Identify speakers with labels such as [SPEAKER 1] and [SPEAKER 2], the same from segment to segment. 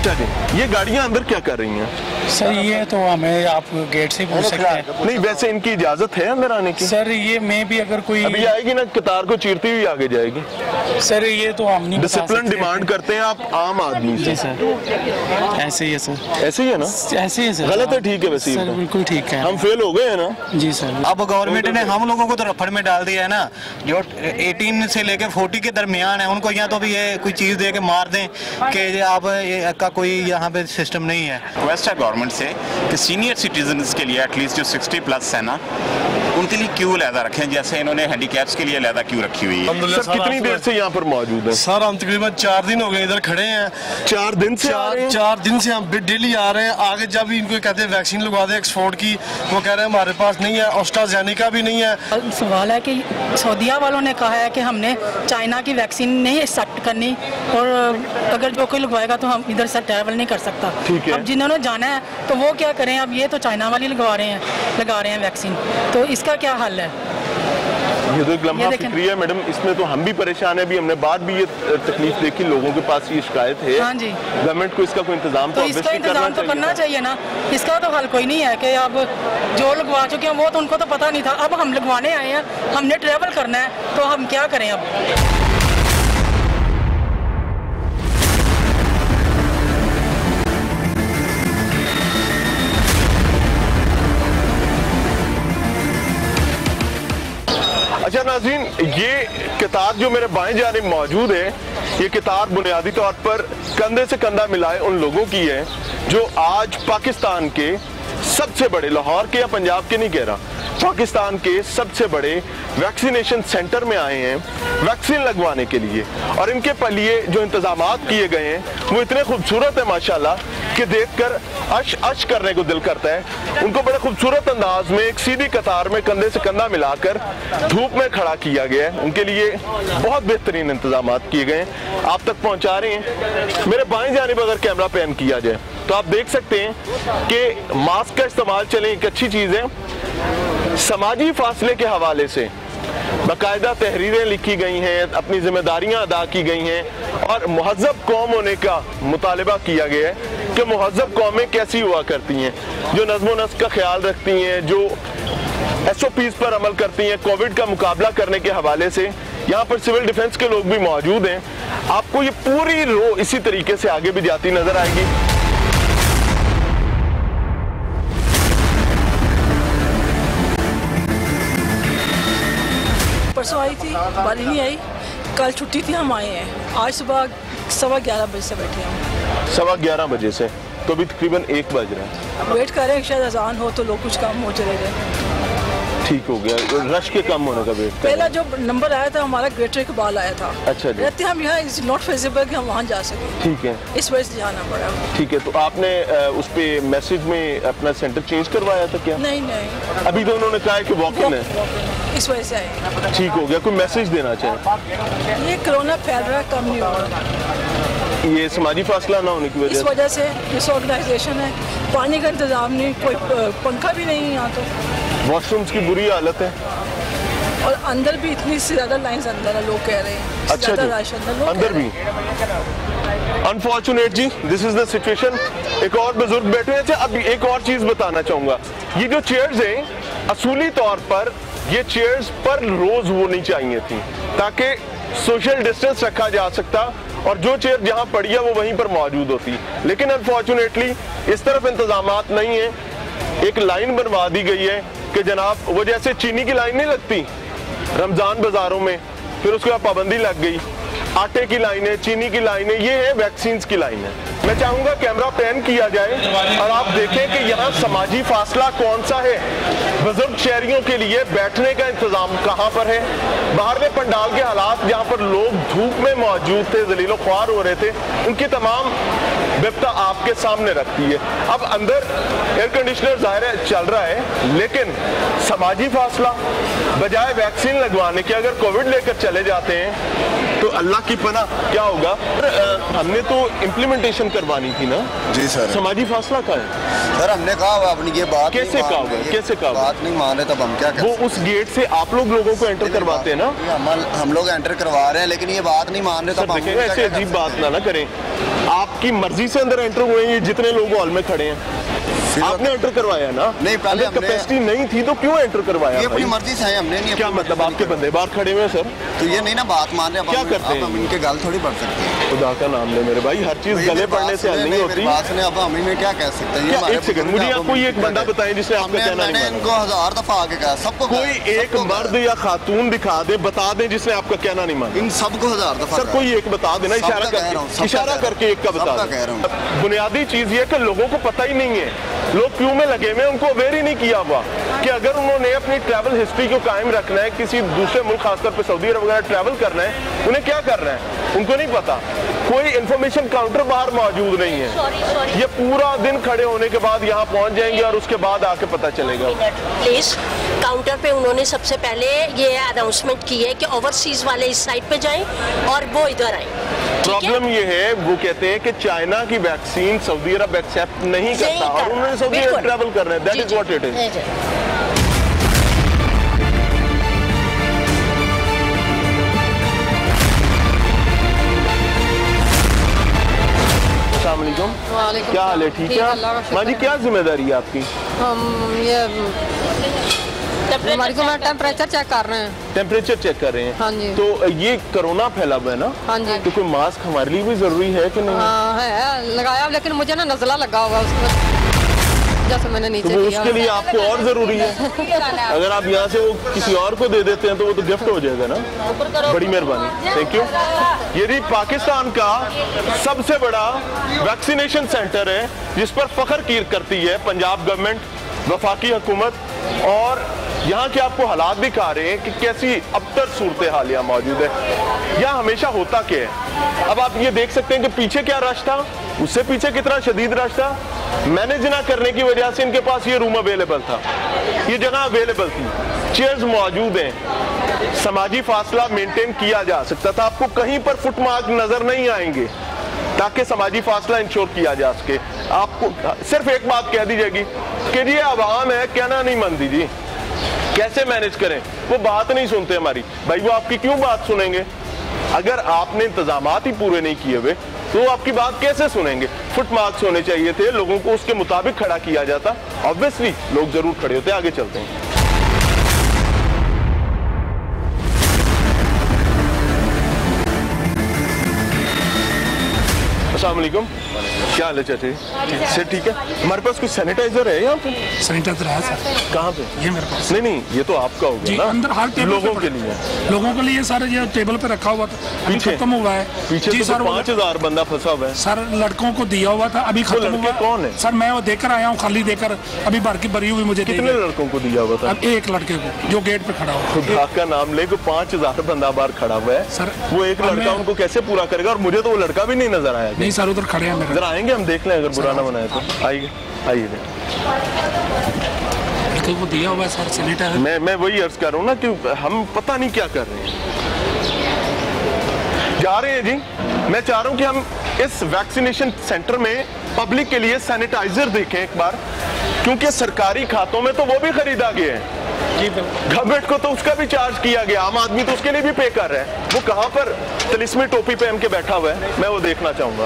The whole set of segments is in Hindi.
[SPEAKER 1] अच्छा जी, ये गाड़ियाँ अंदर क्या कर रही हैं?
[SPEAKER 2] सर ये तो हमें आप गेट से पूछ सकते हैं।
[SPEAKER 1] नहीं, वैसे इनकी इजाजत है अंदर आने की?
[SPEAKER 2] सर ये मैं भी अगर कोई
[SPEAKER 1] अभी आएगी ना, कतार को चीरती हुई आगे जाएगी।
[SPEAKER 2] सर ये तो हम नहीं बता सकते।
[SPEAKER 1] डिसिप्लिन डिमांड करते हैं आप आम आदमी से।
[SPEAKER 2] जी सर, ऐसे ही है सर।
[SPEAKER 1] ऐसे ही है ना?
[SPEAKER 2] ऐसे ही है सर।
[SPEAKER 1] गलत है? ठीक है वैसे
[SPEAKER 2] सर बिल्कुल ठीक है।
[SPEAKER 1] हम फेल हो गए हैं ना?
[SPEAKER 2] जी सर।
[SPEAKER 3] अब गवर्नमेंट ने हम लोगों को तो रफड़ में डाल दिया है ना, जो 18 से लेकर 40 के दरमियान है उनको यहाँ तो भी ये कोई चीज़ दे के मार दें कि आप का कोई यहाँ पे सिस्टम नहीं है।
[SPEAKER 4] रिक्वेस्ट है गवर्नमेंट से कि सीनियर सिटीजन्स के लिए एटलीस्ट जो 60+ है ना, उनके लिए क्यू अलहदा रखें, जैसे इन्होंने हैंडीकैप्स के लिए अलहदा क्यू रखी हुई है।
[SPEAKER 1] सर कितनी देर से यहाँ पर मौजूद है?
[SPEAKER 5] सर हम तकरीबन 4 दिन हो गए इधर खड़े हैं।
[SPEAKER 1] 4 दिन से?
[SPEAKER 5] 4 दिन से हम डेली आ रहे हैं। आगे जब भी इनको कहते हैं वैक्सीन लगवा दे ऑक्सफोर्ड की, वो कह रहे हैं हमारे पास नहीं है, ऑस्ट्राजेनेका भी नहीं है।
[SPEAKER 6] सवाल है कि सऊदीया वालों ने कहा है कि हमने चाइना की वैक्सीन नहीं एक्सेप्ट करनी, और अगर जो कोई लगवाएगा तो हम इधर से ट्रैवल नहीं कर सकता। अब जिन्होंने जाना है तो वो क्या करें? अब ये तो चाइना वाली लगा रहे हैं वैक्सीन, तो इसका क्या हल है?
[SPEAKER 1] ये तो एक लम्हा फिक्री है मैडम, इसमें तो हम भी परेशान है। अभी हमने बाद भी ये तकलीफ देखी, लोगों के पास ये शिकायत है।
[SPEAKER 6] हाँ जी।
[SPEAKER 1] गवर्नमेंट को इसका कोई इंतजाम
[SPEAKER 6] तो इसका इंतजाम तो करना चाहिए ना। इसका तो हल कोई नहीं है कि अब जो लगवा चुके हैं वो तो उनको तो पता नहीं था, अब हम लगवाने आए हैं, हमने ट्रेवल करना है, तो हम क्या करें अब?
[SPEAKER 1] अच्छा नाज़रीन, ये कतार जो मेरे बाएं जानिब मौजूद है, ये कतार बुनियादी तौर पर कंधे से कंधा मिलाए उन लोगों की है जो आज पाकिस्तान के सबसे बड़े, लाहौर के या पंजाब के नहीं कह रहा, पाकिस्तान के सबसे बड़े वैक्सीनेशन सेंटर में आए हैं वैक्सीन लगवाने के लिए। और इनके लिए जो इंतजामात किए गए हैं वो इतने खूबसूरत है माशाल्लाह कि देखकर अश अश करने को दिल करता है। उनको बड़े खूबसूरत अंदाज में एक सीधी कतार में कंधे से कंधा मिलाकर धूप में खड़ा किया गया है। उनके लिए बहुत बेहतरीन इंतजामात किए गए हैं, आप तक पहुंचा रहे हैं। मेरे बाएं जानिब अगर कैमरा पैन किया जाए तो आप देख सकते हैं कि मास्क का इस्तेमाल चले एक अच्छी चीज़ है। समाजी फासले के हवाले से बाकायदा तहरीरें लिखी गई हैं, अपनी जिम्मेदारियां अदा की गई हैं और मुहज़्ज़ब कौम होने का मुतालबा किया गया है कि मुहज़्ज़ब कौमें कैसी हुआ करती हैं, जो नज़्म नस्क का ख्याल रखती हैं, जो SOPs पर अमल करती हैं। कोविड का मुकाबला करने के हवाले से यहाँ पर सिविल डिफेंस के लोग भी मौजूद हैं। आपको ये पूरी रो इसी तरीके से आगे भी जाती नजर आएगी।
[SPEAKER 7] परसों आई थी, बारी नहीं आई, कल छुट्टी थी, हम आए हैं। आज सुबह 11:15 बजे से बैठे हैं।
[SPEAKER 1] 11:15 बजे से, तो अभी तकरीबन 1 बज रहा है।
[SPEAKER 7] वेट कर रहे हैं शायद अजान हो तो लोग कुछ काम हो चले गए।
[SPEAKER 1] ठीक हो गया, रश के कम होने का वेट।
[SPEAKER 7] पहला जो नंबर आया था हमारा ग्रेटर इकबाल आया था।
[SPEAKER 1] अच्छा जी।
[SPEAKER 7] रहते हम यहाँ इज नॉट फिजिबल कि हम वहाँ जा सकें।
[SPEAKER 1] ठीक है,
[SPEAKER 7] इस वजह से जाना पड़ा।
[SPEAKER 1] ठीक है, तो आपने उस पे मैसेज में अपना सेंटर चेंज करवाया था क्या?
[SPEAKER 7] नहीं नहीं,
[SPEAKER 1] अभी तो उन्होंने कहा है कि वॉक इन है,
[SPEAKER 7] इस वजह से आए।
[SPEAKER 1] ठीक हो गया। कोई मैसेज देना चाहे?
[SPEAKER 7] ये कोरोना फैल रहा है, कम नहीं हो रहा,
[SPEAKER 1] ये समाजी फासला ना होने की
[SPEAKER 7] इस वजह से डिसऑर्गेनाइजेशन है, पानी का इंतजाम नहीं, कोई पंखा भी नहीं है यहाँ, तो
[SPEAKER 1] वॉशरूम्स की बुरी हालत है
[SPEAKER 7] और अंदर भी इतनी से ज्यादा लाइंस अंदर है, लोग कह रहे हैं।
[SPEAKER 1] अच्छा जी, अंदर भी अनफॉर्चुनेट जी, दिस इज द सिचुएशन। एक और बुजुर्ग बैठे हैं। अब एक और चीज बताना चाहूंगा, ये जो चेयर्स हैं असूली तौर पर ये चेयर्स पर रोज होनी चाहिए थी ताकि सोशल डिस्टेंस रखा जा सकता और जो चेयर जहां पड़ी है वो वहीं पर मौजूद होती, लेकिन अनफॉर्चुनेटली इस तरफ इंतजामात नहीं है। एक लाइन बनवा दी गई है कि जनाब, वो जैसे चीनी की लाइन नहीं लगती रमजान बाजारों में, फिर उसके बाद पाबंदी लग गई, आटे की लाइन है, चीनी की लाइन है, ये है वैक्सीन की लाइन है। मैं चाहूंगा कैमरा पैन किया जाए और आप देखें कि यहाँ समाजी फासला कौन सा है, बुजुर्ग शहरियों के लिए बैठने का इंतजाम कहाँ पर है, बाहर में पंडाल के हालात जहाँ पर लोग धूप में मौजूद थे, जलीलो ख्वार हो रहे थे, उनकी तमाम विपता आपके सामने रखती है। अब अंदर एयर कंडीशनर जाहिर है चल रहा है, लेकिन समाजी फासला बजाय वैक्सीन लगवाने के अगर कोविड लेकर चले जाते हैं तो अल्लाह की पनाह क्या होगा। हमने तो इम्प्लीमेंटेशन करवानी थी ना
[SPEAKER 8] जी सर।
[SPEAKER 1] समाजी फासला का है
[SPEAKER 8] सर, हमने कहा हुआ अपनी ये बात
[SPEAKER 1] कैसे कहा हुआ, कैसे कहा हुआ?
[SPEAKER 8] बात नहीं मान रहे, तब हम क्या करें?
[SPEAKER 1] वो उस गेट से आप लोगों को एंटर करवाते हैं ना,
[SPEAKER 8] हम लोग एंटर करवा रहे हैं, लेकिन ये बात नहीं मान रहे, तब हम
[SPEAKER 1] देखें ऐसे अजीब बात ना करें। आपकी मर्जी से अंदर एंटर हुए हैं, ये जितने लोग हॉल में खड़े हैं आपने एंटर करवाया ना।
[SPEAKER 8] नहीं, पहले
[SPEAKER 1] कैपेसिटी नहीं थी तो क्यों एंटर करवाया?
[SPEAKER 8] ये अपनी मर्जी से है, हमने नहीं।
[SPEAKER 1] क्या मतलब आपके बंदे बाहर खड़े हुए हैं सर?
[SPEAKER 8] तो ये नहीं ना बात मान रहे,
[SPEAKER 1] क्या करते हैं?
[SPEAKER 8] हम इनके गल थोड़ी बढ़ सकते हैं।
[SPEAKER 1] खुदा का नाम ले मेरे भाई, हर चीज गले पड़ने से हल नहीं होती।
[SPEAKER 8] बात ने अब हम इनमें क्या कह सकते हैं?
[SPEAKER 1] एक सेकंड, मुझे आप कोई एक बंदा बताएं जिसने आपका कहना नहीं माना।
[SPEAKER 8] इनको 1000 दफा आगे कहा, सबको
[SPEAKER 1] कोई एक मर्द या खातून दिखा दे, बता दें जिसने आपका कहना नहीं माना।
[SPEAKER 8] इन सबको 1000 दफा
[SPEAKER 1] सर कोई एक बता देना, इशारा करके एक का बता दें। बुनियादी चीज ये कि लोगों को पता ही नहीं है, लोग क्यों में लगे हुए, उनको अवेयर ही नहीं किया हुआ कि अगर उन्होंने अपनी ट्रैवल हिस्ट्री को कायम रखना है, किसी दूसरे मुल्क खासतौर पर सऊदी अरब वगैरह ट्रैवल करना है, उन्हें क्या करना है उनको नहीं पता। कोई इंफॉर्मेशन काउंटर बाहर मौजूद नहीं है। ये पूरा दिन खड़े होने के बाद यहाँ पहुँच जाएंगे और उसके बाद आके पता चलेगा।
[SPEAKER 9] प्लीज काउंटर पे उन्होंने सबसे पहले ये अनाउंसमेंट की है कि ओवरसीज वाले इस साइड पे जाएं और वो इधर आए।
[SPEAKER 1] प्रॉब्लम ये है, वो कहते हैं कि चाइना की वैक्सीन सऊदी अरब एक्सेप्ट नहीं करता और उन्होंने सऊदी अरब ट्रैवल करना है। That is what it is.
[SPEAKER 10] वालेकुम।
[SPEAKER 1] क्या हाल है? ठीक है माँ जी, क्या जिम्मेदारी है आपकी?
[SPEAKER 10] हम ये हमारी को टेम्परेचर चेक कर रहे हैं।
[SPEAKER 1] टेम्परेचर चेक कर रहे हैं?
[SPEAKER 10] हाँ जी।
[SPEAKER 1] तो ये कोरोना फैला हुआ है ना?
[SPEAKER 10] हाँ जी।
[SPEAKER 1] तो कोई मास्क हमारे लिए भी जरूरी है कि नहीं?
[SPEAKER 10] हाँ है लगाया, लेकिन मुझे ना नजला लगा हुआ उसमें, जैसे मैंने नीचे
[SPEAKER 1] तो उसके लिए आपको और जरूरी है। अगर आप यहाँ से वो किसी और को दे देते हैं तो वो तो गिफ्ट हो जाएगा ना। बड़ी मेहरबानी, थैंक यू। ये भी पाकिस्तान का सबसे बड़ा वैक्सीनेशन सेंटर है जिस पर फख्र करती है पंजाब गवर्नमेंट, वफाकी हुकूमत, और यहाँ के आपको हालात दिखा रहे हैं कि कैसी अबतर सूरत हाल यहाँ मौजूद है। यहाँ हमेशा होता क्या है, अब आप ये देख सकते हैं कि पीछे क्या रश था, उससे पीछे कितना शदीद रश था। मैनेज ना करने की वजह से इनके पास ये रूम अवेलेबल था, ये जगह अवेलेबल थी, चेयर्स मौजूद हैं, समाजी फासला मेंटेन किया जा सकता था। आपको कहीं पर फुटमार्क नजर नहीं आएंगे ताकि समाजी फासला इंश्योर किया जा सके। आपको सिर्फ एक बात कह दी जाएगी कि ये आवाम है, कहना नहीं मानती जी, कैसे मैनेज करें, वो बात नहीं सुनते हमारी। भाई वो आपकी क्यों बात सुनेंगे? अगर आपने इंतजामात ही पूरे नहीं किए हुए तो आपकी बात कैसे सुनेंगे? फुट मार्क्स होने चाहिए थे, लोगों को उसके मुताबिक खड़ा किया जाता, ऑब्वियसली लोग जरूर खड़े होते। आगे चलते हैं। अस्सलाम वालेकुम, क्या हाल है चाची? से ठीक है। हमारे पास कुछ सैनिटाइजर है यहाँ पे?
[SPEAKER 11] सैनिटाइजर है सर।
[SPEAKER 1] कहाँ पे?
[SPEAKER 11] ये मेरे पास।
[SPEAKER 1] नहीं, ये तो आपका होगा ना?
[SPEAKER 11] अंदर हर टेबल
[SPEAKER 1] लोगों के लिए।
[SPEAKER 11] लोगों के लिए सर, ये टेबल पे रखा हुआ था, अभी खत्म हुआ है।
[SPEAKER 1] पीछे तो सर 5000 बंदा फंसा हुआ है
[SPEAKER 11] सर, लड़कों को दिया हुआ था, अभी खत्म हुआ।
[SPEAKER 1] कौन है
[SPEAKER 11] सर? मैं वो देकर आया हूँ, खाली देकर, अभी भरी हुई मुझे।
[SPEAKER 1] कितने लड़कों को दिया हुआ था?
[SPEAKER 11] अब एक लड़के को जो गेट पे खड़ा हुआ।
[SPEAKER 1] खुदा का नाम ले, 5000 बंदा बाहर खड़ा हुआ है सर, वो एक लड़का उनको कैसे पूरा करेगा? और मुझे तो वो लड़का भी नहीं नजर आया।
[SPEAKER 11] नहीं सर, उधर खड़े हैं।
[SPEAKER 1] इधर आएंगे, हम देख लें, अगर बुरा ना बनाए तो आइए।
[SPEAKER 11] लड़के को दिया हुआ है सर सैनिटाइजर।
[SPEAKER 1] मैं वही अर्ज कर रहा हूँ ना कि हम पता नहीं क्या कर रहे हैं। जा रहे हैं जी, मैं चाह रहा हूँ कि हम इस वैक्सीनेशन सेंटर में पब्लिक के लिए सैनिटाइजर देखें एक बार, क्योंकि सरकारी खातों में तो वो भी खरीदा गया है, गवर्नमेंट को तो उसका भी चार्ज किया गया, आम आदमी तो उसके लिए भी पे कर रहा है। वो कहाँ पर तिलिस्मी टोपी पहन के बैठा हुआ है, मैं वो देखना चाहूंगा।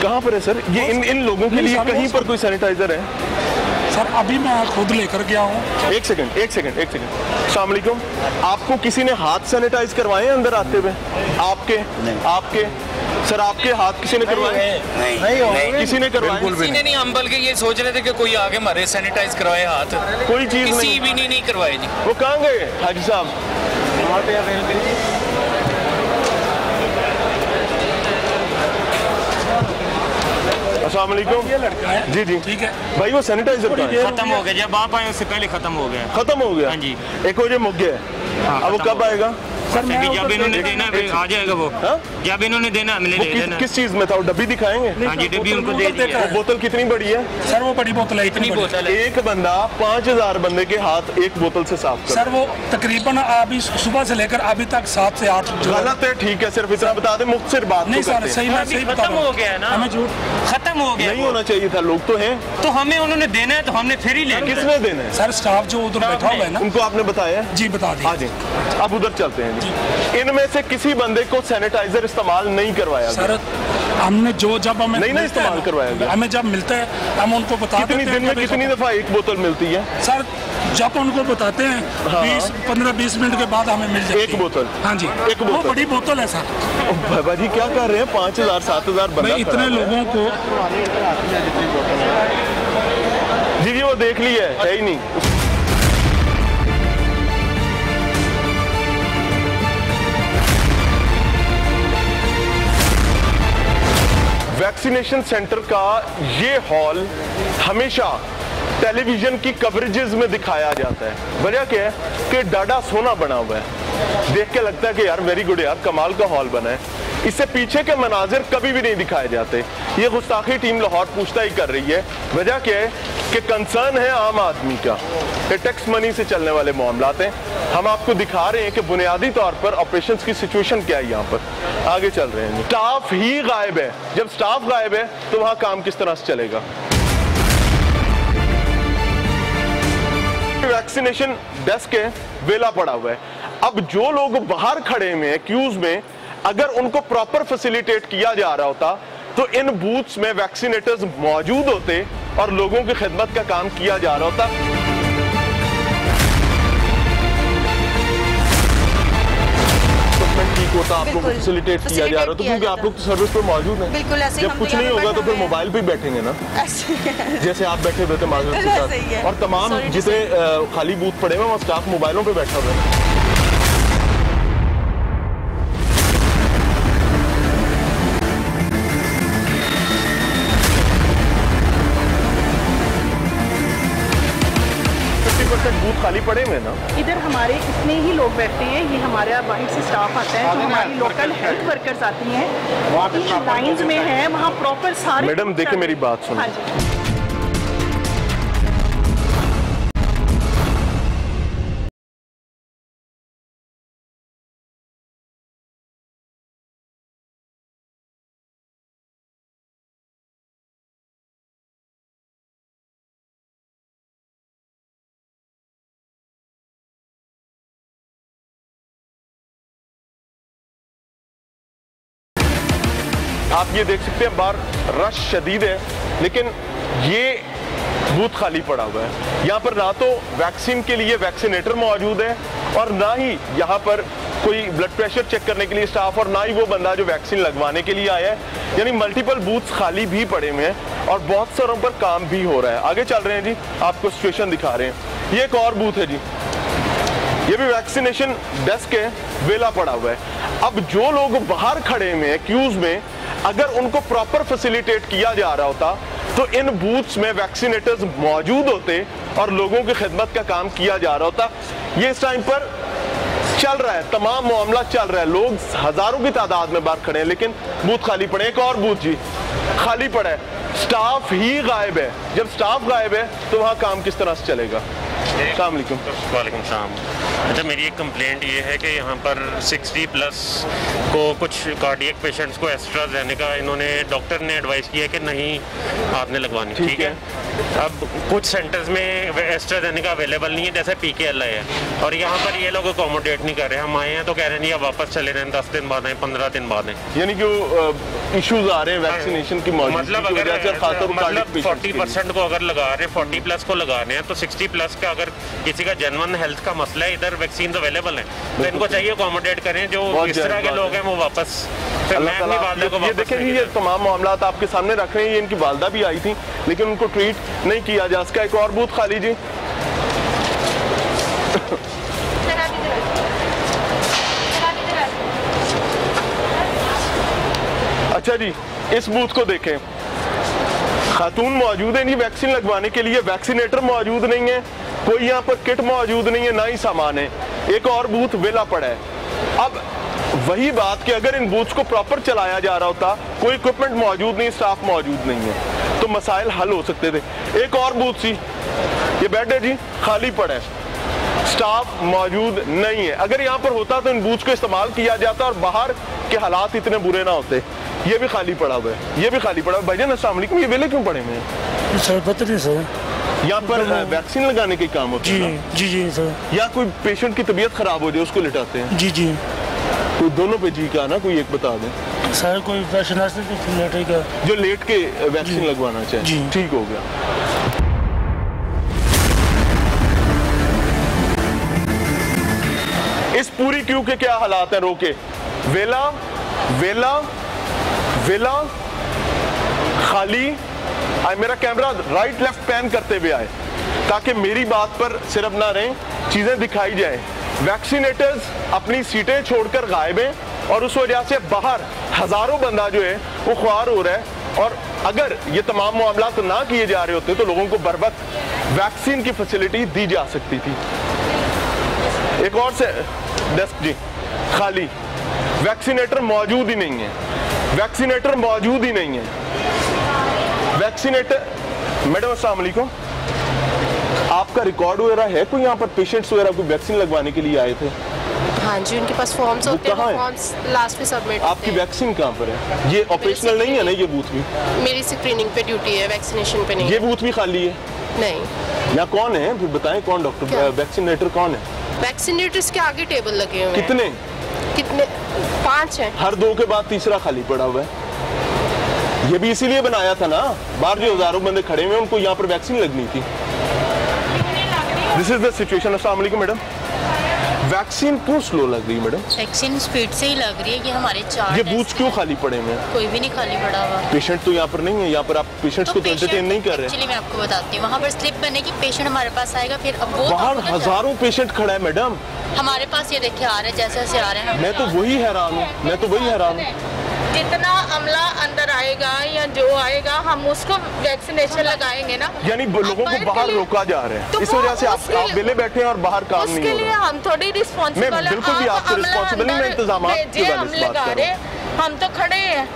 [SPEAKER 1] कहाँ पर है सर ये? इन लोगों के लिए कहीं पर कोई सैनिटाइजर है?
[SPEAKER 11] सर अभी मैं खुद लेकर गया हूँ।
[SPEAKER 1] एक सेकंड। अस्सलाम वालेकुम, आपको किसी ने हाथ सैनिटाइज करवाए अंदर आते हुए? आपके सर, आपके हाथ किसी ने करवाए? नहीं, किसी ने करवाए?
[SPEAKER 12] किसी ने नहीं। हम बल्कि ये सोच रहे थे कि कोई आगे हमारे सैनिटाइज करवाए हाथ,
[SPEAKER 1] कोई चीज
[SPEAKER 12] किसी भी नहीं करवाए जी।
[SPEAKER 1] वो कहाँ गए हाजी साहब? अस्सलाम वालेकुम।
[SPEAKER 11] ये लड़का है
[SPEAKER 1] जी
[SPEAKER 11] ठीक है
[SPEAKER 1] भाई, वो सैनिटाइजर
[SPEAKER 12] खत्म हो गया, जब आप आए उससे पहले खत्म हो गया।
[SPEAKER 1] खत्म हो गया?
[SPEAKER 12] हाँ जी।
[SPEAKER 1] एक वजह मुक गया। अब वो कब आएगा?
[SPEAKER 13] जब इन्होंने देना आ जाएगा वो, जब इन्होंने देना हमने ले देना।
[SPEAKER 1] किस चीज में था वो? डब्बी दिखाएंगे?
[SPEAKER 13] हाँ जी, डब्बी उनको दे दी।
[SPEAKER 1] वो बोतल कितनी बड़ी है
[SPEAKER 11] सर? वो बड़ी बोतल है, इतनी
[SPEAKER 13] बोतल है।
[SPEAKER 1] एक बंदा 5000 बंदे के हाथ एक बोतल से साफ कर।
[SPEAKER 11] सर वो तकरीबन अभी सुबह से लेकर अभी तक 7 से 8।
[SPEAKER 1] गलत है, ठीक है, सिर्फ इतना बता दे, मुफ्त सिर्फ बात
[SPEAKER 11] नहीं सर, सही बात, सही बता
[SPEAKER 13] खत्म हो गया ना,
[SPEAKER 11] हमें झूठ
[SPEAKER 13] खत्म हो गया।
[SPEAKER 1] नहीं होना चाहिए था, लोग तो हैं,
[SPEAKER 13] तो हमें उन्होंने देना है तो हमने फिर ही लेना।
[SPEAKER 1] किसने देना है?
[SPEAKER 11] सर स्टाफ जो उधर बैठा हुआ है ना,
[SPEAKER 1] उनको आपने बताया?
[SPEAKER 11] जी बता दिया।
[SPEAKER 1] हाँ जी, अब उधर चलते हैं जी। इनमें से किसी बंदे को सैनिटाइजर इस्तेमाल नहीं करवाया
[SPEAKER 11] सर? हमने जब हमें
[SPEAKER 1] नहीं इस्तेमाल करवाया गया।
[SPEAKER 11] हमें जब मिलता है हम उनको बताते हैं।
[SPEAKER 1] कितनी दिन में कितनी दफा एक बोतल मिलती है
[SPEAKER 11] सर? जब उनको बताते हैं 15-20 मिनट के बाद हमें मिल जाती है
[SPEAKER 1] एक बोतल।
[SPEAKER 11] हाँ जी,
[SPEAKER 1] एक बोतल।
[SPEAKER 11] वो बड़ी बोतल है सर।
[SPEAKER 1] बाबा जी क्या कर रहे हैं? 5000-7000 बंदा
[SPEAKER 11] इतने लोगों को
[SPEAKER 1] जी वो देख लिया है ही नहीं। वैक्सीनेशन सेंटर का ये हॉल हमेशा टेलीविजन की कवरेजेस में दिखाया जाता है। वजह क्या है कि डाडा सोना बना हुआ है, देख के लगता है कि यार वेरी गुड यार, कमाल का हॉल बना है। इससे पीछे के मनाजिर कभी भी नहीं दिखाए जाते। ये गुस्ताखी टीम लाहौर पूछता ही कर रही है। वजह क्या है कि कंसर्न है आम आदमी का, कि टैक्स मनी से चलने वाले मामलात हैं। हम आपको दिखा रहे हैं कि बुनियादी तौर पर ऑपरेशंस की सिचुएशन क्या है। यहाँ पर आगे चल रहे हैं, स्टाफ ही गायब है। जब स्टाफ गायब है तो वहां काम किस तरह से चलेगा? वैक्सीनेशन डेस्क है, वेला पड़ा हुआ है। अब जो लोग बाहर खड़े हुए क्यूज में, अगर उनको प्रॉपर फैसिलिटेट किया जा रहा होता तो इन बूथ्स में वैक्सीनेटर्स मौजूद होते और लोगों की खिदमत का काम किया जा रहा होता। ठीक होता, आप लोग को फैसिलिटेट किया जा रहा होता, क्योंकि आप लोग तो सर्विस पे मौजूद हैं।
[SPEAKER 7] बिल्कुल ऐसे ही।
[SPEAKER 1] जब कुछ नहीं होगा तो फिर मोबाइल पे बैठेंगे ना, जैसे आप बैठे हुए थे माजूद के साथ। और तमाम जितने खाली बूथ पड़े हुए वहाँ स्टाफ मोबाइलों पे बैठा हुआ है। बूथ खाली पड़े हुए ना,
[SPEAKER 14] इधर हमारे इतने ही लोग बैठते हैं। ये हमारा बाहर से स्टाफ आता है, तो हमारी लोकल हेल्थ वर्कर्स आती हैं, लाइंस में है वहाँ प्रॉपर सारे।
[SPEAKER 1] मैडम देखिए मेरी बात सुनो।
[SPEAKER 14] हाँ जी।
[SPEAKER 1] आप ये देख सकते हैं बाहर रश शदीद है, लेकिन ये बूथ खाली पड़ा हुआ है। यहाँ पर ना तो वैक्सीन के लिए वैक्सीनेटर मौजूद है और ना ही यहाँ पर कोई ब्लड प्रेशर चेक करने के लिए स्टाफ, और ना ही वो बंदा जो वैक्सीन लगवाने के लिए आया है। यानी मल्टीपल बूथ्स खाली भी पड़े हुए हैं और बहुत सारों पर काम भी हो रहा है। आगे चल रहे हैं जी, आपको सिचुएशन दिखा रहे हैं। ये एक और बूथ है जी, ये भी वैक्सीनेशन डेस्क है, वेला पड़ा हुआ है। अब जो लोग बाहर खड़े हुए हैं क्यूज में, अगर उनको प्रॉपर फैसिलिटेट किया जा रहा होता तो इन बूथ्स में वैक्सीनेटर्स मौजूद होते और लोगों की खिदमत का काम किया जा रहा होता। ये इस टाइम पर चल रहा है, तमाम मामला चल रहा है, लोग हजारों की तादाद में बाहर खड़े हैं, लेकिन बूथ खाली पड़े। एक और बूथ जी खाली पड़ा है, स्टाफ ही गायब है। जब स्टाफ गायब है तो वहाँ काम किस तरह से चलेगा?
[SPEAKER 15] वालेकुम सलाम। अच्छा, मेरी एक कंप्लेंट ये है कि यहाँ पर 60 प्लस को कुछ कार्डियक पेशेंट्स को एस्ट्राजेनेका इन्होंने डॉक्टर ने एडवाइस किया कि नहीं आपने लगवानी, ठीक है। अब कुछ सेंटर्स में एस्ट्राजेनेका अवेलेबल नहीं है, जैसे PKLI है, और यहाँ पर ये लोग अकोमोडेट नहीं कर रहे। हम आए हैं तो कह रहे हैं आप वापस चले रहे हैं, 10 दिन बाद आए, 15 दिन बाद आए।
[SPEAKER 1] यानी कि इश्यूज आ रहे हैं वैक्सीनेशन की मौजूदगी
[SPEAKER 15] मतलब
[SPEAKER 1] की वजह से,
[SPEAKER 15] मतलब 40% को अगर लगा रहे हैं, 40 प्लस को लगा रहे हैं, तो 60 प्लस का अगर किसी का जेन्युइन हेल्थ का मसला है, इधर वैक्सीन अवेलेबल है, तो इनको चाहिए अकोमोडेट करें। जो इस तरह के लोग हैं वो वापस, फिर मैं अपनी वालदा को वापस
[SPEAKER 1] देखेंगे। ये तमाम मामलात आपके सामने रख रहे हैं। ये इनकी वालदा भी आई थी, लेकिन उनको ट्रीट नहीं किया जा सका। एक और बूथ खाली जी, अच्छा जी, इस बूथ को देखें, खातून मौजूद है नहीं वैक्सीन लगवाने के लिए, वैक्सीनेटर मौजूद नहीं है, कोई यहाँ पर किट मौजूद नहीं है, ना ही सामान है। एक और बूथ वेला पड़ा है, अब वही बात कि अगर इन बूथ्स को प्रॉपर चलाया जा रहा होता, कोई इक्विपमेंट मौजूद नहीं, स्टाफ मौजूद नहीं है, तो मसाइल हल हो सकते थे। एक और बूथ सी, ये बेड है जी, खाली पड़ा है, स्टाफ मौजूद नहीं है। अगर यहाँ पर होता तो इन बूथ्स को इस्तेमाल किया जाता और बाहर के हालात इतने बुरे ना होते। ये भी खाली पड़ा हुआ है, ये भी खाली पड़ा हुआ है। भाईजान अस्सलाम वालेकुम, ये वेले क्यों पड़े हुए हैं?
[SPEAKER 11] सर पता नहीं सर,
[SPEAKER 1] यहाँ पर वैक्सीन लगाने के काम होते हैं?
[SPEAKER 11] जी जी सर।
[SPEAKER 1] या कोई पेशेंट की तबीयत खराब हो जाए उसको लिटाते हैं?
[SPEAKER 11] जी जी।
[SPEAKER 1] कोई दोनों पे जी का ना, कोई एक बता दें
[SPEAKER 11] सर। कोई पेशेंट
[SPEAKER 1] जो लेट के वैक्सीन लगवाना चाहे? जी ठीक हो गया। इस पूरी क्यू के क्या हालात हैं? रोके वेला वेला वेला खाली। मेरा कैमरा राइट लेफ्ट पैन करते हुए आए ताकि मेरी बात पर सिर्फ ना रहें, चीजें दिखाई जाए। वैक्सीनेटर्स अपनी सीटें छोड़कर गायब हैं और उस वजह से बाहर हजारों बंदा जो है वो ख्वार हो रहा है। और अगर ये तमाम मामला तो ना किए जा रहे होते तो लोगों को बर वक्त वैक्सीन की फैसिलिटी दी जा सकती थी। एक और से डेस्क जी खाली, वैक्सीनेटर मौजूद ही नहीं है, वैक्सीनेटर मौजूद ही नहीं है। वैक्सीनेटर मैडम अस्सलाम वालेकुम, आपका रिकॉर्ड वगैरह है कोई यहाँ पर पेशेंट्स वगैरह कोई वैक्सीन लगवाने के लिए आए थे?
[SPEAKER 16] हाँ जी, उनके पास फॉर्म्स होते हैं, फॉर्म्स लास्ट में सबमिट।
[SPEAKER 1] आपकी वैक्सीन कहाँ पर है? ये ऑपरेशनल नहीं है ना ये बूथ भी?
[SPEAKER 16] मेरी स्क्रीनिंग पे ड्यूटी है, वैक्सीनेशन पे नहीं।
[SPEAKER 1] ये बूथ भी खाली है?
[SPEAKER 16] नहीं।
[SPEAKER 1] यहाँ कौन है फिर बताएं, कौन डॉक्टर वैक्सीनेटर कौन है?
[SPEAKER 16] वैक्सीनेटर्स के आगे टेबल लगे हुए हैं।
[SPEAKER 1] कितने?
[SPEAKER 16] कितने? 5 हैं।
[SPEAKER 1] हर 2 के बाद तीसरा खाली पड़ा हुआ है। ये भी इसीलिए बनाया था ना, बाहर जो हजारों बंदे खड़े हुए उनको यहाँ पर वैक्सीन लगनी थी। This is the situation. अस्सलाम वालेकुम मैडम, वैक्सीन क्यों स्लो लग रही है मैडम?
[SPEAKER 17] वैक्सीन स्पीड से ही लग रही है। ये हमारे 4
[SPEAKER 1] ये बूथ क्यों खाली पड़े हुए हैं?
[SPEAKER 17] कोई भी नहीं खाली पड़ा हुआ।
[SPEAKER 1] पेशेंट तो यहाँ पर नहीं है, यहाँ पर आप पेशेंट्स को तो एंटरटेन नहीं कर रहे।
[SPEAKER 17] एक्चुअली मैं आपको बताती हूँ, वहाँ पर स्लिप बनेगी, पेशेंट हमारे पास आएगा, फिर अब वो
[SPEAKER 1] बाहर हजारों पेशेंट खड़ा है मैडम।
[SPEAKER 17] हमारे पास ये देखिए आ रहे हैं, जैसे जैसे आ रहे हैं।
[SPEAKER 1] मैं तो वही हैरान हूँ, मैं तो वही हैरान हूँ।
[SPEAKER 18] जितना अमला अंदर आएगा या जो आएगा हम उसको वैक्सीनेशन लगाएंगे ना।
[SPEAKER 1] यानी लोगों को बाहर रोका जा रहा है, इस वजह से आप बेले बैठे हैं और बाहर काम नहीं हो रहा।
[SPEAKER 18] उसके लिए हम थोड़ी रिस्पॉन्सिबल है।
[SPEAKER 1] बिल्कुल भी आपसे रिस्पॉन्सिबल नहीं, मैं इंतजाम की
[SPEAKER 18] हम लगा रहे, हम तो खड़े हैं।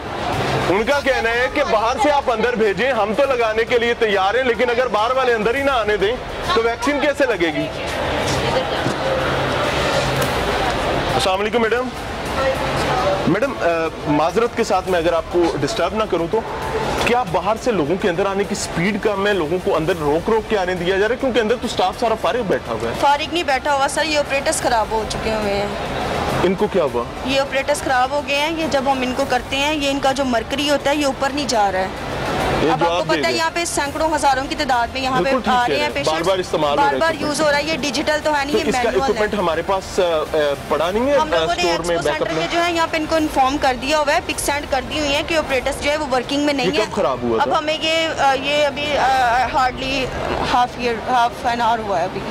[SPEAKER 1] उनका कहना है कि बाहर से आप अंदर भेजें, हम तो लगाने के लिए तैयार हैं, लेकिन अगर बाहर वाले अंदर ही ना आने दें तो वैक्सीन कैसे लगेगी? अस्सलाम वालेकुम मैडम। मैडम माजरत के साथ मैं अगर आपको डिस्टर्ब ना करूं तो क्या बाहर से लोगों के अंदर आने की स्पीड कम है? लोगों को अंदर रोक रोक के आने दिया जा रहा है क्योंकि अंदर तो स्टाफ सारा फारिग बैठा हुआ है।
[SPEAKER 19] फारिग नहीं बैठा हुआ सर, ये ऑपरेटर्स खराब हो चुके हुए हैं।
[SPEAKER 1] इनको क्या हुआ?
[SPEAKER 19] ये ऑपरेटर्स खराब हो गए हैं। ये जब हम इनको करते हैं, ये इनका जो मरकरी होता है ये ऊपर नहीं जा रहा है। अब आपको पता है यहाँ पे सैकड़ों हजारों की तादाद में यहाँ पे आ रहे हैं पेशेंट्स,
[SPEAKER 1] बार-बार इस्तेमाल
[SPEAKER 19] बार-बार यूज हो रहा है। ये डिजिटल तो है नहीं, ये मैनुअल है।
[SPEAKER 1] इक्विपमेंट हमारे पास पड़ा नहीं है
[SPEAKER 19] हम लोगों ने
[SPEAKER 1] स्टोर में,
[SPEAKER 19] एक्सपो सेंटर में जो है यहाँ पे इनको इन्फॉर्म कर दिया हुआ है, पिक सेंड कर दी हुई है कि ऑपरेटर्स जो है वो वर्किंग में नहीं है।
[SPEAKER 1] कब खराब हुआ
[SPEAKER 19] अब हमें ये अभी हार्डली हाफ एन आवर हुआ है अभी।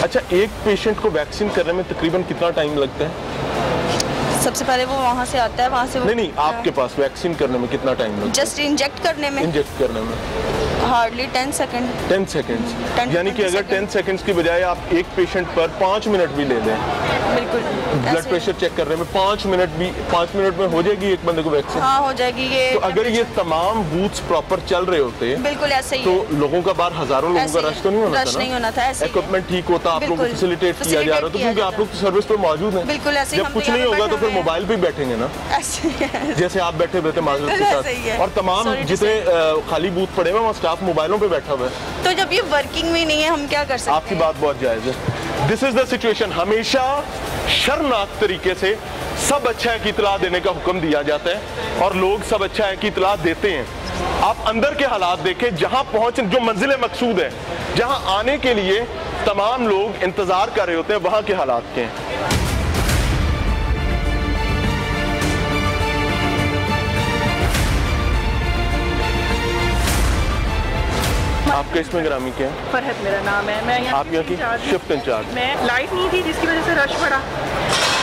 [SPEAKER 1] अच्छा, एक पेशेंट को वैक्सीन करने में तकरीबन कितना टाइम लगता है?
[SPEAKER 19] सबसे पहले वो वहाँ से आता है, वहाँ से
[SPEAKER 1] नहीं आपके पास वैक्सीन करने में कितना टाइम लगता है?
[SPEAKER 19] जस्ट इंजेक्ट करने में?
[SPEAKER 1] इंजेक्ट करने में
[SPEAKER 19] हार्डली 10 सेकंड।
[SPEAKER 1] 10 सेकंड्स, यानी कि अगर 10 सेकंड्स की बजाय आप एक पेशेंट पर 5 मिनट भी ले लें,
[SPEAKER 19] बिल्कुल
[SPEAKER 1] ब्लड प्रेशर चेक करने में 5 मिनट में हो जाएगी एक बंदे को वैक्सीन।
[SPEAKER 19] हाँ हो जाएगी। ये
[SPEAKER 1] तो अगर ये तमाम बूथ्स प्रॉपर चल रहे होते
[SPEAKER 19] बिल्कुल ऐसे ही
[SPEAKER 1] तो लोगों का बाहर हजारों लोगों का रश तो नहीं होना था,
[SPEAKER 19] नहीं होना था।
[SPEAKER 1] इक्विपमेंट ठीक होता, आप लोगों को फैसिलिटेट किया जा रहा था क्योंकि आप लोग तो सर्विस पे मौजूद है।
[SPEAKER 19] बिल्कुल ऐसे।
[SPEAKER 1] जब कुछ नहीं होगा तो फिर मोबाइल पे बैठेंगे ना, जैसे आप बैठे हुए थे माजरत के साथ, और तमाम जितने खाली बूथ पड़े हुए वहाँ स्टाफ मोबाइलों पे बैठा हुआ है।
[SPEAKER 19] तो जब ये वर्किंग में नहीं है हम क्या कर सकते हैं?
[SPEAKER 1] आपकी बात बहुत जायज है। This is the situation. हमेशा शर्मनाक तरीके से सब अच्छा है की इतला देने का हुक्म दिया जाता है और लोग सब अच्छा है की इतला देते हैं। आप अंदर के हालात देखें, जहां पहुंच जो मंजिल मकसूद है, जहां आने के लिए तमाम लोग इंतजार कर रहे होते हैं, वहां के हालात के हैं। आपका इसमें ग्रामी क्या है?
[SPEAKER 14] फरहत मेरा नाम है। मैं
[SPEAKER 1] आप यहाँ की शिफ्ट इंचार्ज।
[SPEAKER 14] मैं लाइट नहीं थी जिसकी वजह से रश पड़ा।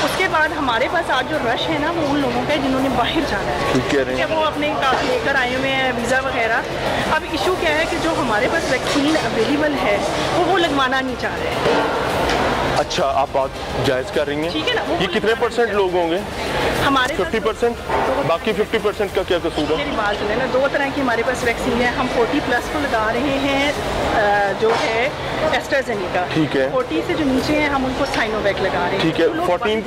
[SPEAKER 14] उसके बाद हमारे पास आज जो रश है ना वो उन लोगों का है जिन्होंने बाहर जाना है,
[SPEAKER 1] ठीक कह रहे हैं,
[SPEAKER 14] वो अपने कागज लेकर आए हुए हैं, वीज़ा वगैरह। अब इशू क्या है कि जो हमारे पास वैक्सीन अवेलेबल है वो लगवाना नहीं चाह रहे हैं।
[SPEAKER 1] अच्छा, आप बात जायज़ कर रही
[SPEAKER 14] ठीक है ना,
[SPEAKER 1] हैं।
[SPEAKER 14] वो
[SPEAKER 1] ये कितने % लोग होंगे?
[SPEAKER 14] हमारे
[SPEAKER 1] 50%? बाकी 50% का क्या कसूर है?
[SPEAKER 14] मेरी बात सुने ना, 2 तरह की हमारे पास वैक्सीन है। हम 40+ को लगा रहे हैं, जो है एस्ट्राजेनेका।
[SPEAKER 1] ठीक है।
[SPEAKER 14] 40 से जो नीचे हैं हम उनको साइनोवैक लगा रहे हैं।
[SPEAKER 1] ठीक है।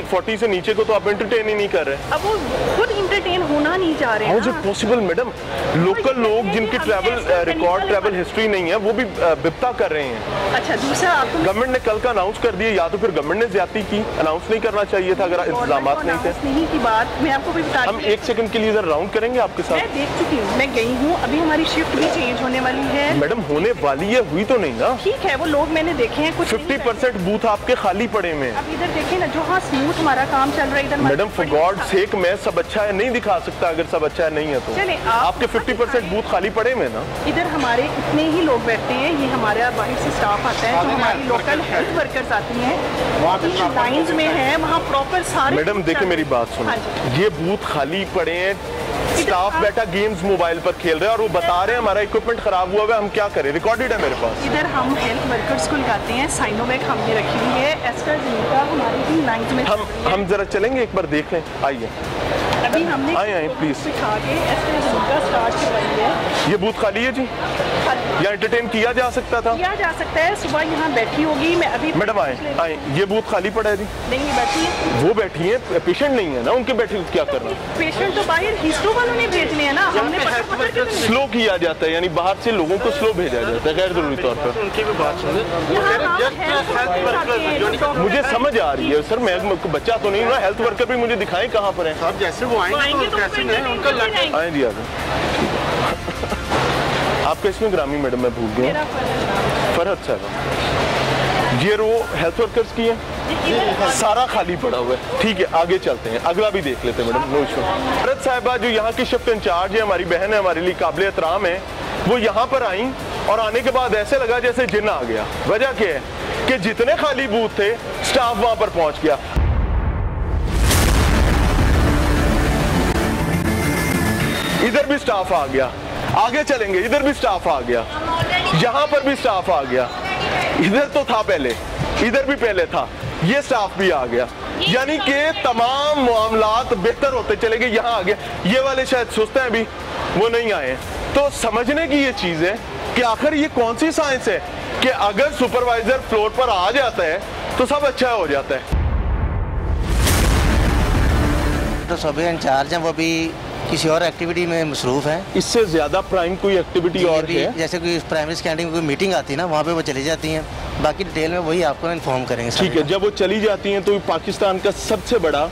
[SPEAKER 1] 40 से नीचे को तो आप एंटरटेन ही नहीं कर रहे।
[SPEAKER 14] अब वो खुद इंटरटेन होना नहीं चाह रहे हैं।
[SPEAKER 1] How is it possible madam? Local लोग जिनकी ट्रैवल हिस्ट्री नहीं है वो भी बिपता कर रहे हैं।
[SPEAKER 14] अच्छा, दूसरा आपको
[SPEAKER 1] गवर्नमेंट ने कल का अनाउंस कर दिया, या तो फिर गवर्नमेंट ने ज्यादती की, अनाउंस नहीं करना चाहिए था अगर इंतजामात नहीं थे।
[SPEAKER 14] नहीं की बात मैं आपको भी बता
[SPEAKER 1] हम 1 सेकंड के लिए इधर राउंड करेंगे आपके साथ।
[SPEAKER 14] मैं देख चुकी हूँ, मैं गई हूँ, अभी हमारी शिफ्ट भी चेंज होने वाली है।
[SPEAKER 1] मैडम होने वाली है, हुई तो नहीं ना?
[SPEAKER 14] ठीक है, वो लोग मैंने देखे हैं, कुछ
[SPEAKER 1] 50% बूथ आपके खाली पड़े हुए हैं।
[SPEAKER 14] अब इधर देखिए ना, जो हाँ स्मूथ हमारा काम चल रहा है इधर।
[SPEAKER 1] मैडम फॉर गॉड सेक, मैं सब अच्छा है नहीं दिखा सकता अगर सब अच्छा है नहीं है तो।
[SPEAKER 14] चले,
[SPEAKER 1] आपके 50% बूथ खाली पड़े हुए ना।
[SPEAKER 14] इधर हमारे इतने ही लोग बैठते हैं, ये हमारे बाहर से स्टाफ आता है, तो हमारी लोकल हेल्थ वर्कर्स आती हैं, लाइंस में है वहाँ प्रॉपर सारे।
[SPEAKER 1] मैडम देखिए मेरी बात सुनो, ये बूथ खाली पड़े हैं, स्टाफ बैठा गेम्स मोबाइल पर खेल रहे हैं और वो बता रहे हैं हमारा इक्विपमेंट खराब हुआ है, हम क्या करें? रिकॉर्डेड है मेरे पास।
[SPEAKER 14] इधर हम हेल्थ वर्कर्स को लगाते हैं, साइनोवैक हमने रखी हुई है, एस्ट्राजेनेका हमारी भी लाइंस में।
[SPEAKER 1] हम जरा चलेंगे, एक बार देख लें, आइए।
[SPEAKER 14] अभी हमने
[SPEAKER 1] आए प्लीज
[SPEAKER 14] बिठा के एस्ट्राजेनेका स्टार्ट करवाई है।
[SPEAKER 1] ये बूथ खाली है जी? या एंटरटेन किया जा सकता था?
[SPEAKER 14] किया जा सकता है, सुबह यहाँ बैठी होगी। मैं अभी
[SPEAKER 1] मैडम आए, ये बूथ खाली पड़ा है जी?
[SPEAKER 14] नहीं बैठी है,
[SPEAKER 1] वो बैठी है, पेशेंट नहीं है ना, उनके बैठे क्या करना?
[SPEAKER 14] पेशेंट तो बाहर हिस्टो वालों ने भेजने हैं ना, हमने
[SPEAKER 1] स्लो किया जाता है, यानी बाहर से लोगों को स्लो भेजा जाता है गैर जरूरी तौर पर।
[SPEAKER 5] उनकी भी बात सुने।
[SPEAKER 1] मुझे समझ आ रही है सर, मैं बच्चा तो नहीं हूँ, हेल्थ वर्कर भी मुझे दिखाएं कहाँ पर है।
[SPEAKER 5] साहब जैसे वो आएंगे तो कैसे नहीं उनका
[SPEAKER 1] आए जी, आगे। आपका इसमें ग्रामीण मैडम मैं भूल गया, फरहत साहब। ये रो हेल्थ वर्कर्स की है, सारा खाली पड़ा हुआ है। ठीक है, आगे चलते हैं, अगला भी देख लेते हैं मैडम, नो इशू। फरहत साहिबा जो यहाँ की शिफ्ट इंचार्ज है, हमारी बहन है, हमारे लिए काबिल एहतराम है, वो यहाँ पर आई और आने के बाद ऐसे लगा जैसे जिन्न आ गया। वजह क्या है कि जितने खाली बूथ थे स्टाफ वहां पर पहुंच गया। इधर भी स्टाफ आ गया, आगे चलेंगे, इधर भी स्टाफ आ गया, यहां पर भी स्टाफ आ गया, इधर तो था पहले, इधर भी पहले था, ये स्टाफ भी आ गया, यानी कि तमाम मामलात बेहतर होते चले गए। यहाँ आ गया, ये वाले शायद सुस्त हैं अभी, वो नहीं आए। तो समझने की ये चीज है कि आखिर ये कौन सी साइंस है कि अगर सुपरवाइजर फ्लोर पर आ जाता है तो सब अच्छा हो जाता है।
[SPEAKER 20] तो सभी इंचार्ज हैं, वो भी किसी और एक्टिविटी में मसरूफ है।
[SPEAKER 1] इससे ज्यादा प्राइम कोई एक्टिविटी और है?
[SPEAKER 20] जैसे कोई प्राइमरी स्कैंडिंग में कोई मीटिंग आती है ना, वहाँ पे वो चली जाती हैं, बाकी डिटेल में वही आपको इन्फॉर्म करेंगे।
[SPEAKER 1] ठीक है, जब वो चली जाती हैं तो पाकिस्तान का सबसे बड़ा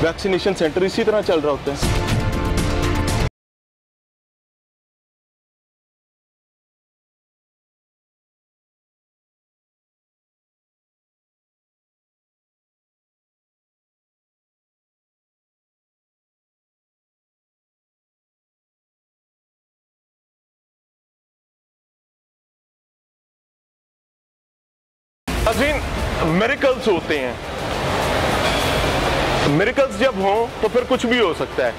[SPEAKER 1] वैक्सीनेशन सेंटर इसी तरह चल रहा होता है। मिरेकल्स होते हैं, मिरेकल्स जब हों तो फिर कुछ भी हो सकता है।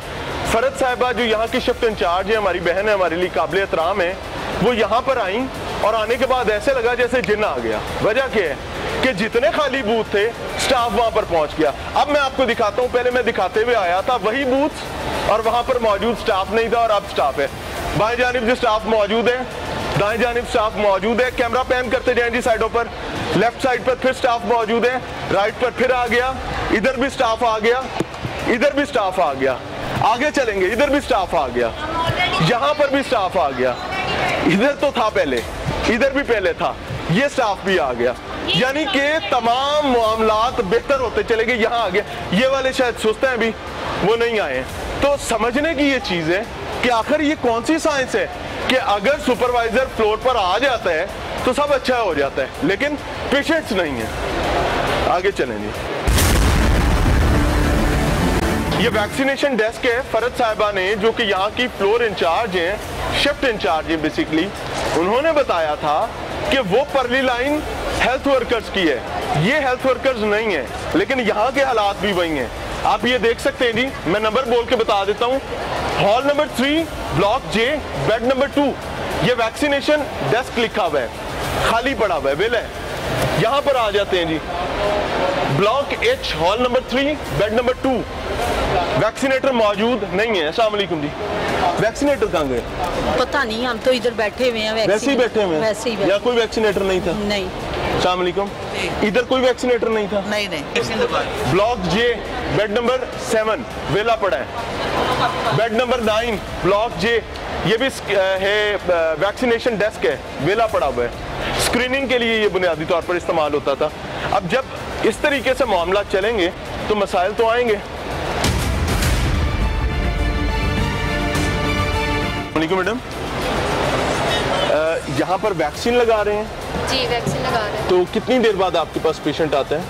[SPEAKER 1] फरहत साहिबा जो यहाँ की शिफ्ट इंचार्ज है, हमारी बहन है, हमारे लिए काबिल एहतराम है, वो यहाँ पर आई और आने के बाद ऐसे लगा जैसे जिन्न आ गया। वजह क्या है कि जितने खाली बूथ थे स्टाफ वहां पर पहुंच गया। अब मैं आपको दिखाता हूँ, पहले मैं दिखाते हुए आया था वही बूथ और वहां पर मौजूद स्टाफ नहीं था और अब स्टाफ है। बाएं जानिब जो स्टाफ मौजूद है, दाएं जानिब स्टाफ मौजूद है। कैमरा पैन करते जाएं जी साइडों पर, लेफ्ट साइड पर फिर स्टाफ मौजूद है, राइट पर फिर आ गया, इधर भी स्टाफ आ गया, इधर भी स्टाफ आ गया, आगे चलेंगे, इधर भी स्टाफ आ गया, यहां पर भी स्टाफ आ गया, इधर तो था पहले, इधर भी पहले था, ये स्टाफ भी आ गया, यानी कि तमाम मामलात बेहतर होते चले गए। यहाँ आ गया, ये वाले शायद सुस्त हैं अभी, वो नहीं आए। तो समझने की ये चीज है कि आखिर ये कौन सी साइंस है कि अगर सुपरवाइजर फ्लोर पर आ जाता है तो सब अच्छा हो जाता है, लेकिन पेशेंट्स नहीं है। आगे चलें जी। ये वैक्सीनेशन डेस्क है, फरहत साहिबा ने, जो कि यहाँ की फ्लोर इंचार्ज हैं, शिफ्ट इंचार्ज है बेसिकली, उन्होंने बताया था कि वो परली लाइन हेल्थ वर्कर्स की है, ये हेल्थ वर्कर्स नहीं है, लेकिन यहाँ के हालात भी वही हैं। आप ये देख सकते हैं जी, मैं नंबर बोल के बता देता हूँ, हॉल नंबर 3 ब्लॉक जे बेड नंबर 2, ये वैक्सीनेशन डेस्क लिखा हुआ है, खाली पड़ा हुआ है, बिल है। यहां पर आ जाते हैं जी, block H, hall number 3, bed number 2। Vaccinator मौजूद नहीं है। अस्सलाम वालेकुम जी, वैक्सीनेटर कहाँ गए?
[SPEAKER 21] पता नहीं, हम तो इधर बैठे हुए हैं।
[SPEAKER 1] वैसे ही बैठे हुए हैं?
[SPEAKER 21] वैसे ही बैठे।
[SPEAKER 1] या कोई वैक्सीनेटर नहीं था?
[SPEAKER 21] नहीं।
[SPEAKER 1] अस्सलाम वालेकुम, इधर कोई वैक्सीनेटर नहीं था?
[SPEAKER 21] नहीं।
[SPEAKER 1] ब्लॉक जे, बेड नंबर 7 वेला पड़ा है। बेड नंबर 9 ब्लॉक जे, ये भी है वैक्सीनेशन डेस्क है, वेला पड़ा हुआ है। स्क्रीनिंग के लिए ये बुनियादी तौर पर इस्तेमाल होता था। अब जब इस तरीके से मामला चलेंगे तो मसाइल तो आएंगे। मैडम, यहाँ पर वैक्सीन लगा रहे हैं?
[SPEAKER 16] जी, वैक्सीन लगा रहे हैं।
[SPEAKER 1] तो कितनी देर बाद आपके पास पेशेंट आता है?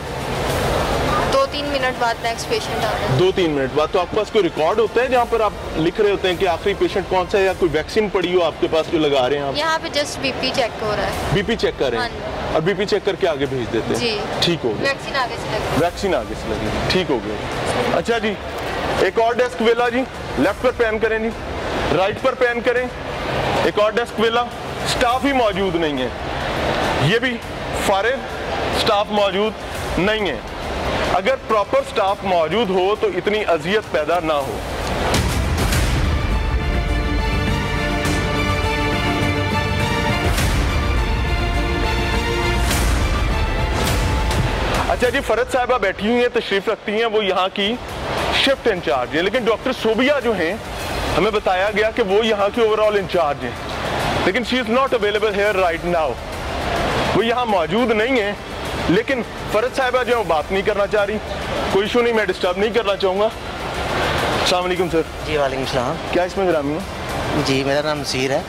[SPEAKER 16] 2-3 मिनट बाद नेक्स्ट पेशेंट आता है।
[SPEAKER 1] 2-3 मिनट बाद। तो आपके पास कोई रिकॉर्ड होता है जहाँ पर आप लिख रहे होते हैं कि आखिरी पेशेंट कौन सा है, या कोई वैक्सीन पड़ी हो आपके पास जो लगा रहे हैं आप?
[SPEAKER 16] यहाँ पे जस्ट बीपी चेक हो रहा है।
[SPEAKER 1] बीपी चेक कर रहे हैं और बीपी चेक करके आगे भेज देते हैं?
[SPEAKER 16] जी,
[SPEAKER 1] ठीक हो गया।
[SPEAKER 16] वैक्सीन आगे से लगी।
[SPEAKER 1] वैक्सीन आगे से लगी, ठीक हो गया। अच्छा जी, एक और डेस्क वेला जी, लेफ्ट पर पैन करें जी, राइट पर पैन करें। एक और डेस्क वेला, स्टाफ ही मौजूद नहीं है। ये भी फारिग, स्टाफ मौजूद नहीं है। अगर प्रॉपर स्टाफ मौजूद हो तो इतनी अजियत पैदा ना हो। अच्छा जी, फरद साहिबा बैठी हुई हैं, तशरीफ रखती हैं, वो यहाँ की शिफ्ट इंचार्ज है। लेकिन डॉक्टर सोबिया जो हैं, हमें बताया गया कि वो यहाँ की ओवरऑल इंचार्ज हैं, लेकिन she is not available hair right now. वो यहाँ मौजूद नहीं है। लेकिन फरद साहिबा जो है बात नहीं करना चाह रही। कोई इशू नहीं, मैं डिस्टर्ब नहीं करना चाहूँगा। अस्सलाम वालेकुम सर।
[SPEAKER 20] जी वालेकुम सलाम।
[SPEAKER 1] क्या इसमें ग्रामी है?
[SPEAKER 20] जी, मेरा नाम नसीर है।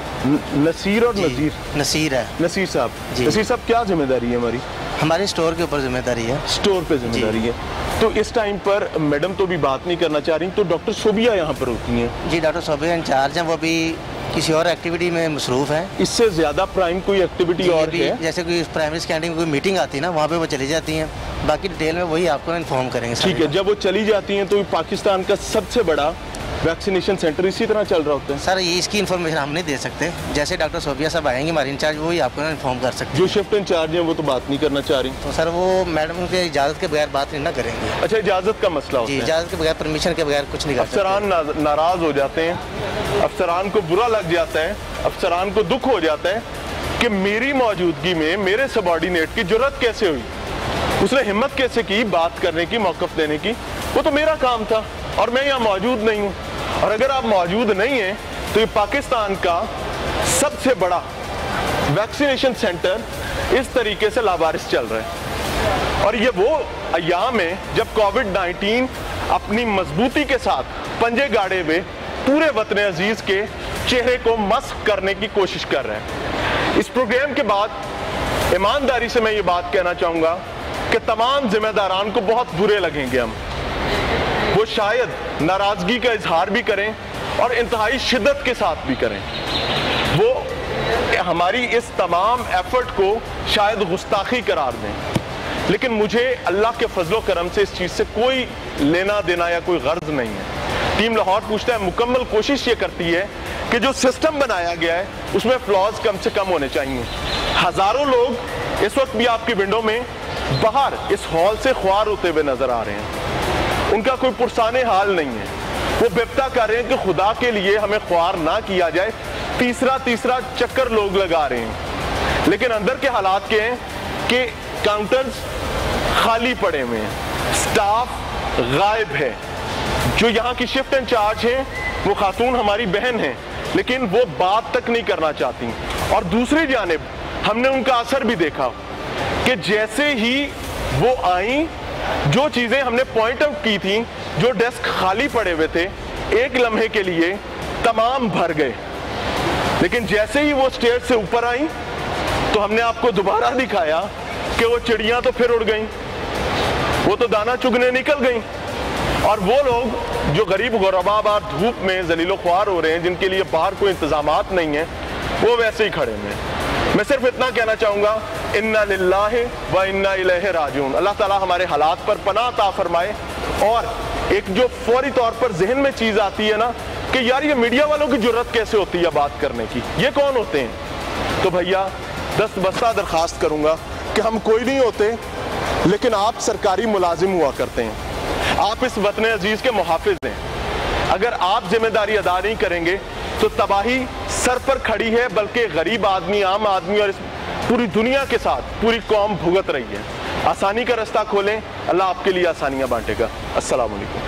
[SPEAKER 1] नसीर और नज़ीर?
[SPEAKER 20] नसीर है।
[SPEAKER 1] नसीर साहब। नसीर साहब, क्या जिम्मेदारी है हमारी?
[SPEAKER 20] हमारे स्टोर के ऊपर जिम्मेदारी है।
[SPEAKER 1] स्टोर पे जिम्मेदारी है। तो इस टाइम पर मैडम तो भी बात नहीं करना चाह रही, तो डॉक्टर सोबिया यहाँ पर होती हैं?
[SPEAKER 20] जी, डॉक्टर सोबिया इंचार्ज हैं, वो भी किसी और एक्टिविटी में मसरूफ है।
[SPEAKER 1] इससे ज्यादा प्राइम कोई एक्टिविटी और है?
[SPEAKER 20] जैसे कोई प्राइमरी स्कैनिंग कोई मीटिंग आती है ना, वहाँ पे वो चली जाती हैं। बाकी डिटेल में वही आपको इन्फॉर्म करेंगे।
[SPEAKER 1] ठीक है, जब वो चली जाती हैं तो पाकिस्तान का सबसे बड़ा वैक्सीनेशन सेंटर इसी तरह चल रहा होता है?
[SPEAKER 20] सर, ये इसकी इन्फॉर्मेशन हम नहीं दे सकते। जैसे डॉक्टर सोबिया साहब आएंगे हमारे इंचार्ज, वही आपको इन्फॉर्म कर सकते हैं।
[SPEAKER 1] जो शिफ्ट इंचार्ज हैं वो तो बात नहीं करना चाह रही?
[SPEAKER 20] तो सर, वो मैडम के इजाज़त के बगैर बात नहीं ना करेंगे।
[SPEAKER 1] अच्छा, इजाज़त का मसला होता है?
[SPEAKER 20] इजाज़त के बगैर, परमिशन के बगैर कुछ नहीं कर सकते।
[SPEAKER 1] अफसरान नाराज हो जाते हैं, अफसरान को बुरा लग जाता है, अफसरान को दुख हो जाता है कि मेरी मौजूदगी में मेरे सबॉर्डिनेट की जरूरत कैसे हुई, उसने हिम्मत कैसे की बात करने की, मौक़िफ़ देने की। वो तो मेरा काम था और मैं यहाँ मौजूद नहीं हूँ। और अगर आप मौजूद नहीं हैं तो ये पाकिस्तान का सबसे बड़ा वैक्सीनेशन सेंटर इस तरीके से लावारिस चल रहा है। और ये वो अय्याम है जब कोविड-19 अपनी मजबूती के साथ पंजे गाड़े हुए पूरे वतन अजीज के चेहरे को मस्क करने की कोशिश कर रहे हैं। इस प्रोग्राम के बाद ईमानदारी से मैं ये बात कहना चाहूँगा कि तमाम जिम्मेदारान को बहुत बुरे लगेंगे हम। वो शायद नाराजगी का इजहार भी करें और इंतहाई शिद्दत के साथ भी करें। वो हमारी इस तमाम एफर्ट को शायद गुस्ताखी करार दें। लेकिन मुझे अल्लाह के फजलो करम से इस चीज़ से कोई लेना देना या कोई गर्ज नहीं है। टीम लाहौर पूछता है, मुकम्मल कोशिश ये करती है कि जो सिस्टम बनाया गया है उसमें फ्लॉज कम से कम होने चाहिए। हज़ारों लोग इस वक्त भी आपकी विंडो में बाहर इस हॉल से ख्वार होते हुए नजर आ रहे हैं। उनका कोई पुरसाने हाल नहीं है। वो बेपता कर रहे हैं कि खुदा के लिए हमें ख्वार ना किया जाए। तीसरा चक्कर लोग लगा रहे हैं। लेकिन अंदर के हालात के हैं कि काउंटर्स खाली पड़े हुए हैं, स्टाफ गायब है। जो यहाँ की शिफ्ट इंचार्ज हैं वो खातून हमारी बहन हैं, लेकिन वो बात तक नहीं करना चाहती। और दूसरी जानिब हमने उनका असर भी देखा कि जैसे ही वो आई, जो चीजें हमने पॉइंट आउट की थी, जो डेस्क खाली पड़े हुए थे, एक लम्हे के लिए तमाम भर गए। लेकिन जैसे ही वो स्टेज से ऊपर आई तो हमने आपको दोबारा दिखाया कि वो चिड़ियां तो फिर उड़ गईं, वो तो दाना चुगने निकल गईं। और वो लोग जो गरीब गुरबा बार धूप में जलीलो ख्वार हो रहे हैं, जिनके लिए बाहर कोई इंतजामात नहीं है, वो वैसे ही खड़े हुए हैं। मैं सिर्फ इतना कहना चाहूँगा, इन्ना लिल्लाहि व इन्ना इलैहि राजिऊन। अल्लाह ताला हमारे हालात पर पनाह अता फरमाए। और एक जो फौरी तौर पर जहन में चीज़ आती है ना कि यार ये मीडिया वालों की जरूरत कैसे होती है बात करने की, ये कौन होते हैं? तो भैया दस्तबस्ता दरखास्त करूँगा कि हम कोई नहीं होते, लेकिन आप सरकारी मुलाजिम हुआ करते हैं, आप इस वतन अजीज के मुहाफिज हैं। अगर आप जिम्मेदारी अदा नहीं करेंगे तो तबाही सर पर खड़ी है, बल्कि गरीब आदमी, आम आदमी और इस पूरी दुनिया के साथ पूरी कौम भुगत रही है। आसानी का रास्ता खोलें, अल्लाह आपके लिए आसानियां बांटेगा। अस्सलाम वालेकुम।